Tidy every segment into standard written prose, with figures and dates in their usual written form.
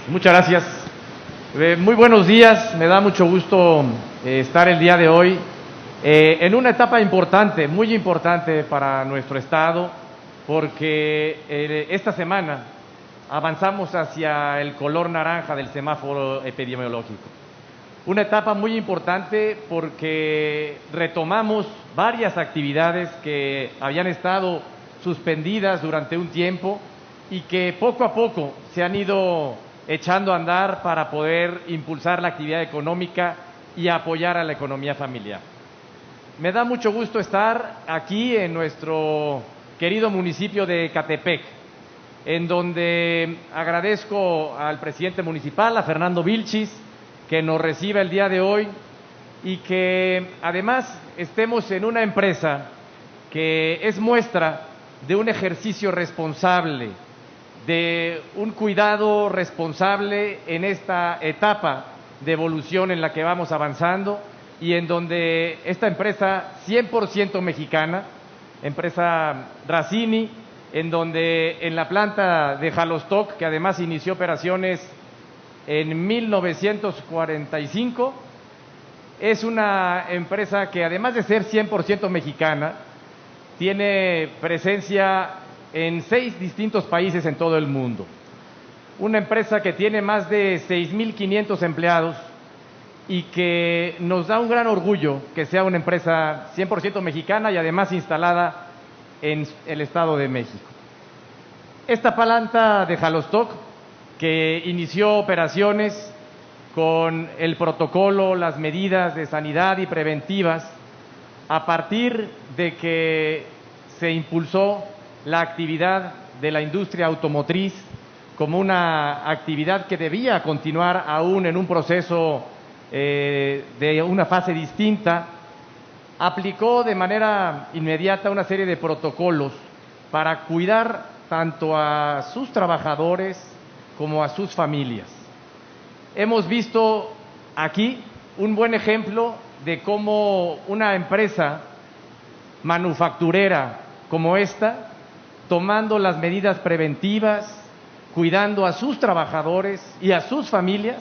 Muchas gracias. Muy buenos días, me da mucho gusto estar el día de hoy en una etapa importante, muy importante para nuestro Estado, porque esta semana avanzamos hacia el color naranja del semáforo epidemiológico. Una etapa muy importante porque retomamos varias actividades que habían estado suspendidas durante un tiempo y que poco a poco se han ido echando a andar para poder impulsar la actividad económica y apoyar a la economía familiar. Me da mucho gusto estar aquí en nuestro querido municipio de Ecatepec, en donde agradezco al presidente municipal, a Fernando Vilchis, que nos reciba el día de hoy y que además estemos en una empresa que es muestra de un ejercicio responsable, de un cuidado responsable en esta etapa de evolución en la que vamos avanzando y en donde esta empresa 100% mexicana, empresa Racini, en donde en la planta de Jalostoc, que además inició operaciones en 1945, es una empresa que además de ser 100% mexicana, tiene presencia en 6 distintos países en todo el mundo. Una empresa que tiene más de 6,500 empleados y que nos da un gran orgullo que sea una empresa 100% mexicana y además instalada en el Estado de México. Esta planta de Jalostoc, que inició operaciones con el protocolo, las medidas de sanidad y preventivas, a partir de que se impulsó la actividad de la industria automotriz como una actividad que debía continuar aún en un proceso de una fase distinta, aplicó de manera inmediata una serie de protocolos para cuidar tanto a sus trabajadores como a sus familias. Hemos visto aquí un buen ejemplo de cómo una empresa manufacturera como esta, tomando las medidas preventivas, cuidando a sus trabajadores y a sus familias,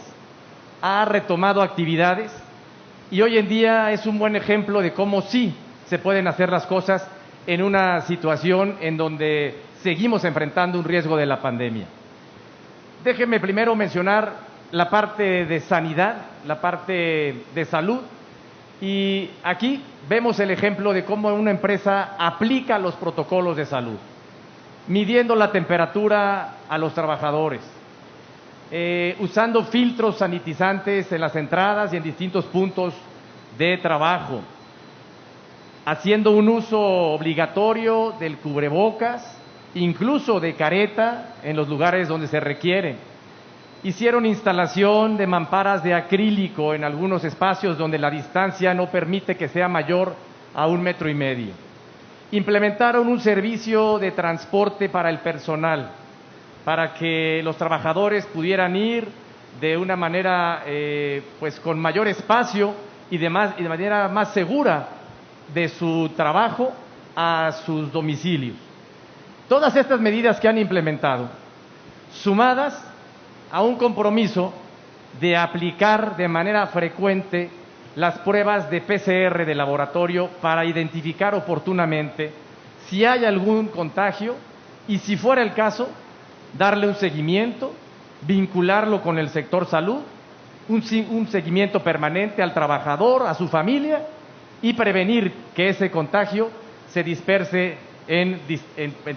ha retomado actividades y hoy en día es un buen ejemplo de cómo sí se pueden hacer las cosas en una situación en donde seguimos enfrentando un riesgo de la pandemia. Déjenme primero mencionar la parte de sanidad, la parte de salud, y aquí vemos el ejemplo de cómo una empresa aplica los protocolos de salud, midiendo la temperatura a los trabajadores, usando filtros sanitizantes en las entradas y en distintos puntos de trabajo, haciendo un uso obligatorio del cubrebocas, incluso de careta en los lugares donde se requiere. Hicieron instalación de mamparas de acrílico en algunos espacios donde la distancia no permite que sea mayor a 1,5 metros. Implementaron un servicio de transporte para el personal, para que los trabajadores pudieran ir de una manera pues con mayor espacio y de manera más segura de su trabajo a sus domicilios. Todas estas medidas que han implementado, sumadas a un compromiso de aplicar de manera frecuente las pruebas de PCR de laboratorio para identificar oportunamente si hay algún contagio y, si fuera el caso, darle un seguimiento, vincularlo con el sector salud, un seguimiento permanente al trabajador, a su familia, y prevenir que ese contagio se disperse en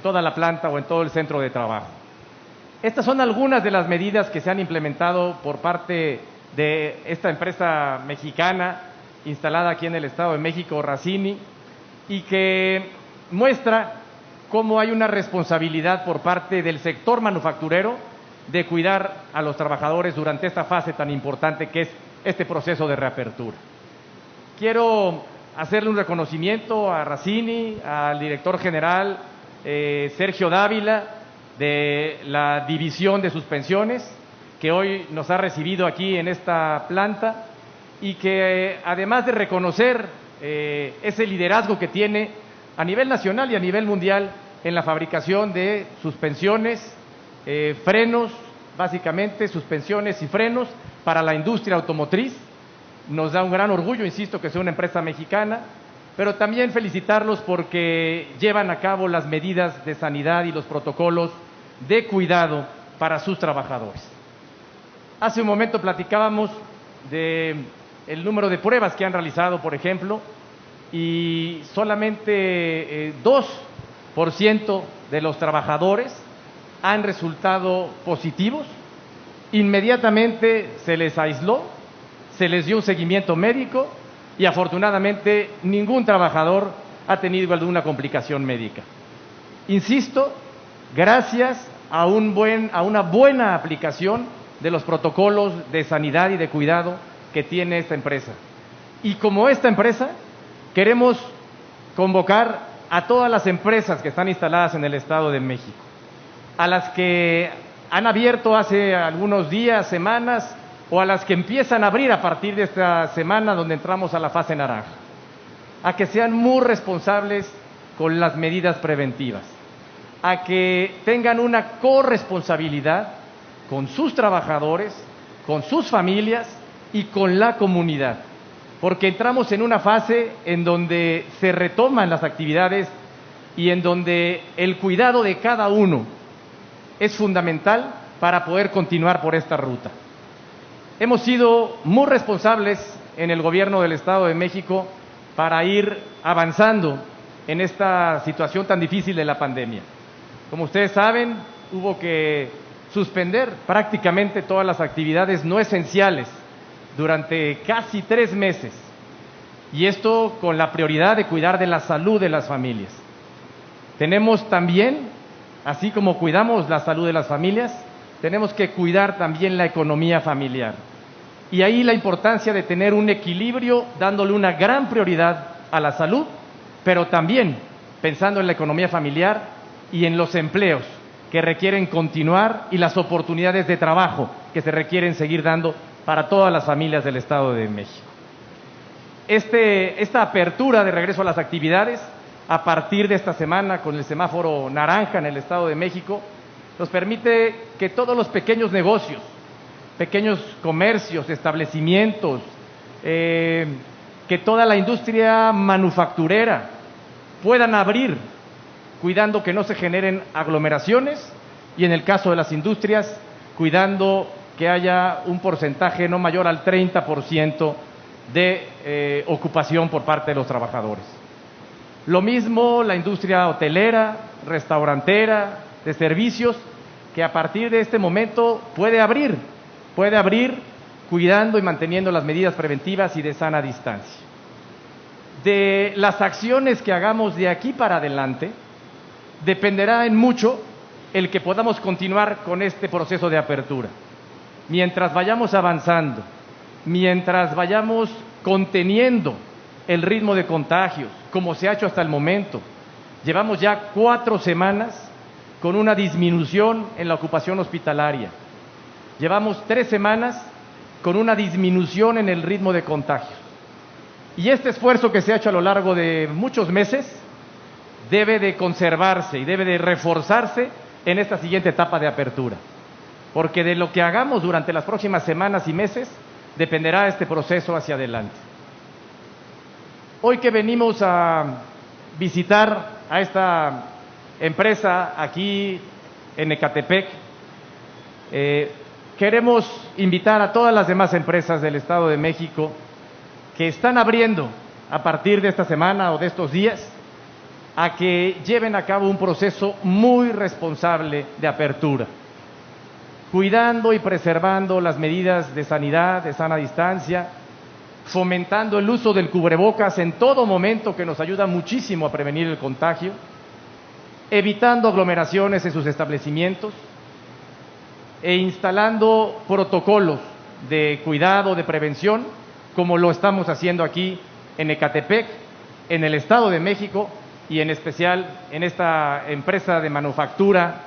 toda la planta o en todo el centro de trabajo. Estas son algunas de las medidas que se han implementado por parte de esta empresa mexicana instalada aquí en el Estado de México, Racini, y que muestra cómo hay una responsabilidad por parte del sector manufacturero de cuidar a los trabajadores durante esta fase tan importante que es este proceso de reapertura. Quiero hacerle un reconocimiento a Racini, al director general Sergio Dávila, de la División de Suspensiones, que hoy nos ha recibido aquí en esta planta y que además de reconocer ese liderazgo que tiene a nivel nacional y a nivel mundial en la fabricación de suspensiones, frenos, básicamente suspensiones y frenos para la industria automotriz. Nos da un gran orgullo, insisto, que sea una empresa mexicana, pero también felicitarlos porque llevan a cabo las medidas de sanidad y los protocolos de cuidado para sus trabajadores. Hace un momento platicábamos del número de pruebas que han realizado, por ejemplo, y solamente 2% de los trabajadores han resultado positivos. Inmediatamente se les aisló, se les dio un seguimiento médico y afortunadamente ningún trabajador ha tenido alguna complicación médica. Insisto, gracias a una buena aplicación de los protocolos de sanidad y de cuidado que tiene esta empresa. Y como esta empresa, queremos convocar a todas las empresas que están instaladas en el Estado de México, a las que han abierto hace algunos días, semanas, o a las que empiezan a abrir a partir de esta semana donde entramos a la fase naranja, a que sean muy responsables con las medidas preventivas, a que tengan una corresponsabilidad con sus trabajadores, con sus familias y con la comunidad, porque entramos en una fase en donde se retoman las actividades y en donde el cuidado de cada uno es fundamental para poder continuar por esta ruta. Hemos sido muy responsables en el gobierno del Estado de México para ir avanzando en esta situación tan difícil de la pandemia. Como ustedes saben, hubo que suspender prácticamente todas las actividades no esenciales durante casi 3 meses, y esto con la prioridad de cuidar de la salud de las familias. Tenemos también, así como cuidamos la salud de las familias, tenemos que cuidar también la economía familiar. Y ahí la importancia de tener un equilibrio, dándole una gran prioridad a la salud, pero también pensando en la economía familiar y en los empleos que requieren continuar y las oportunidades de trabajo que se requieren seguir dando para todas las familias del Estado de México. Esta apertura de regreso a las actividades, a partir de esta semana con el semáforo naranja en el Estado de México, nos permite que todos los pequeños negocios, pequeños comercios, establecimientos, que toda la industria manufacturera puedan abrir, cuidando que no se generen aglomeraciones y, en el caso de las industrias, cuidando que haya un porcentaje no mayor al 30% de ocupación por parte de los trabajadores. Lo mismo la industria hotelera, restaurantera, de servicios, que a partir de este momento puede abrir cuidando y manteniendo las medidas preventivas y de sana distancia. De las acciones que hagamos de aquí para adelante, dependerá en mucho el que podamos continuar con este proceso de apertura. Mientras vayamos avanzando, mientras vayamos conteniendo el ritmo de contagios, como se ha hecho hasta el momento, llevamos ya 4 semanas con una disminución en la ocupación hospitalaria. Llevamos 3 semanas con una disminución en el ritmo de contagios. Y este esfuerzo que se ha hecho a lo largo de muchos meses debe de conservarse y debe de reforzarse en esta siguiente etapa de apertura, porque de lo que hagamos durante las próximas semanas y meses dependerá este proceso hacia adelante. Hoy que venimos a visitar a esta empresa aquí en Ecatepec, queremos invitar a todas las demás empresas del Estado de México que están abriendo a partir de esta semana o de estos días a que lleven a cabo un proceso muy responsable de apertura, cuidando y preservando las medidas de sanidad, de sana distancia, fomentando el uso del cubrebocas en todo momento, que nos ayuda muchísimo a prevenir el contagio, evitando aglomeraciones en sus establecimientos e instalando protocolos de cuidado, de prevención, como lo estamos haciendo aquí en Ecatepec, en el Estado de México y en especial en esta empresa de manufactura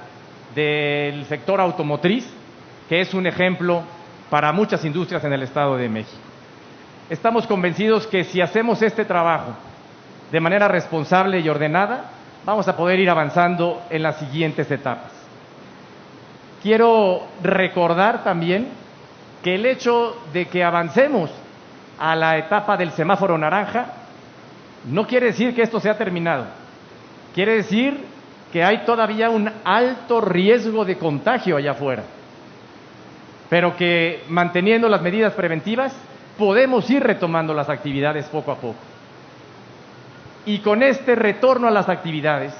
del sector automotriz, que es un ejemplo para muchas industrias en el Estado de México. Estamos convencidos que si hacemos este trabajo de manera responsable y ordenada, vamos a poder ir avanzando en las siguientes etapas. quiero recordar también que el hecho de que avancemos a la etapa del semáforo naranja no quiere decir que esto se ha terminado. Quiere decir que hay todavía un alto riesgo de contagio allá afuera, pero que manteniendo las medidas preventivas podemos ir retomando las actividades poco a poco. Y con este retorno a las actividades,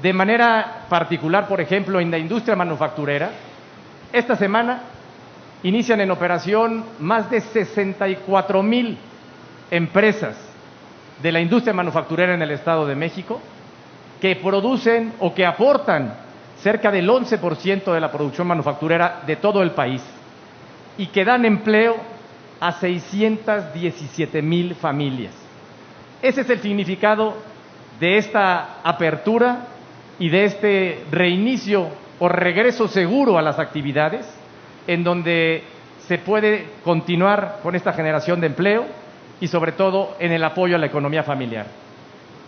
de manera particular, por ejemplo, en la industria manufacturera, esta semana inician en operación más de 64,000 empresas de la industria manufacturera en el Estado de México, que producen o que aportan cerca del 11% de la producción manufacturera de todo el país y que dan empleo a 617,000 familias. Ese es el significado de esta apertura y de este reinicio o regreso seguro a las actividades, en donde se puede continuar con esta generación de empleo y sobre todo en el apoyo a la economía familiar.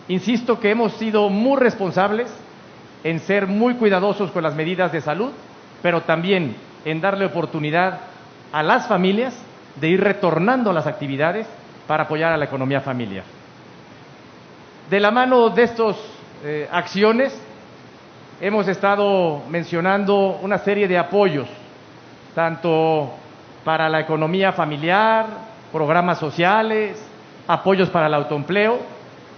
Insisto que hemos sido muy responsables en ser muy cuidadosos con las medidas de salud, pero también en darle oportunidad a las familias de ir retornando a las actividades para apoyar a la economía familiar. De la mano de estas acciones, hemos estado mencionando una serie de apoyos, tanto para la economía familiar, programas sociales, apoyos para el autoempleo,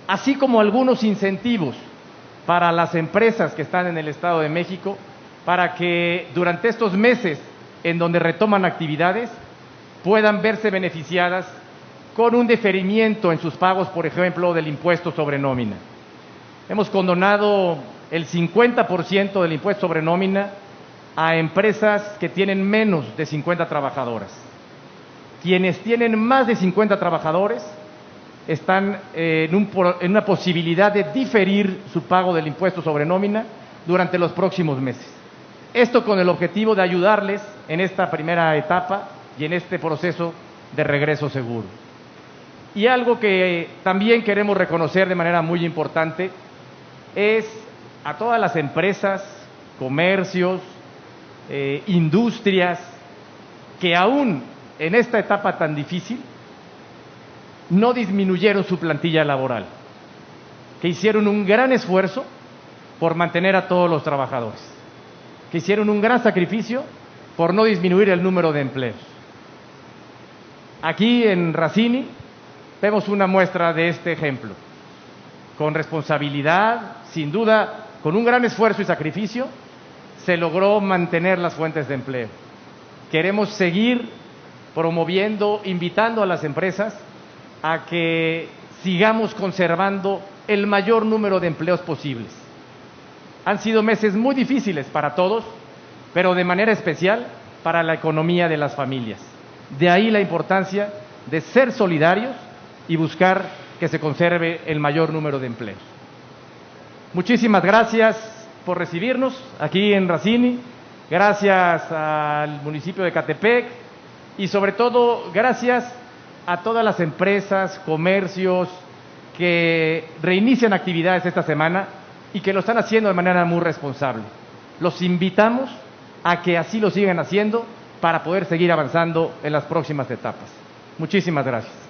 así como algunos incentivos para las empresas que están en el Estado de México, para que durante estos meses en donde retoman actividades puedan verse beneficiadas con un deferimiento en sus pagos, por ejemplo, del impuesto sobre nómina. Hemos condonado el 50% del impuesto sobre nómina a empresas que tienen menos de 50 trabajadoras. Quienes tienen más de 50 trabajadores están en una posibilidad de diferir su pago del impuesto sobre nómina durante los próximos meses. Esto con el objetivo de ayudarles en esta primera etapa y en este proceso de regreso seguro. Y algo que también queremos reconocer de manera muy importante es a todas las empresas, comercios, industrias que aún en esta etapa tan difícil no disminuyeron su plantilla laboral, que hicieron un gran esfuerzo por mantener a todos los trabajadores, que hicieron un gran sacrificio por no disminuir el número de empleos. Aquí en Racini vemos una muestra de este ejemplo. Con responsabilidad, sin duda, con un gran esfuerzo y sacrificio, se logró mantener las fuentes de empleo. Queremos seguir promoviendo, invitando a las empresas a que sigamos conservando el mayor número de empleos posibles. Han sido meses muy difíciles para todos, pero de manera especial para la economía de las familias. De ahí la importancia de ser solidarios y buscar que se conserve el mayor número de empleos. Muchísimas gracias por recibirnos aquí en Racini, gracias al municipio de Ecatepec y sobre todo gracias a todas las empresas, comercios que reinician actividades esta semana y que lo están haciendo de manera muy responsable. Los invitamos a que así lo sigan haciendo para poder seguir avanzando en las próximas etapas. Muchísimas gracias.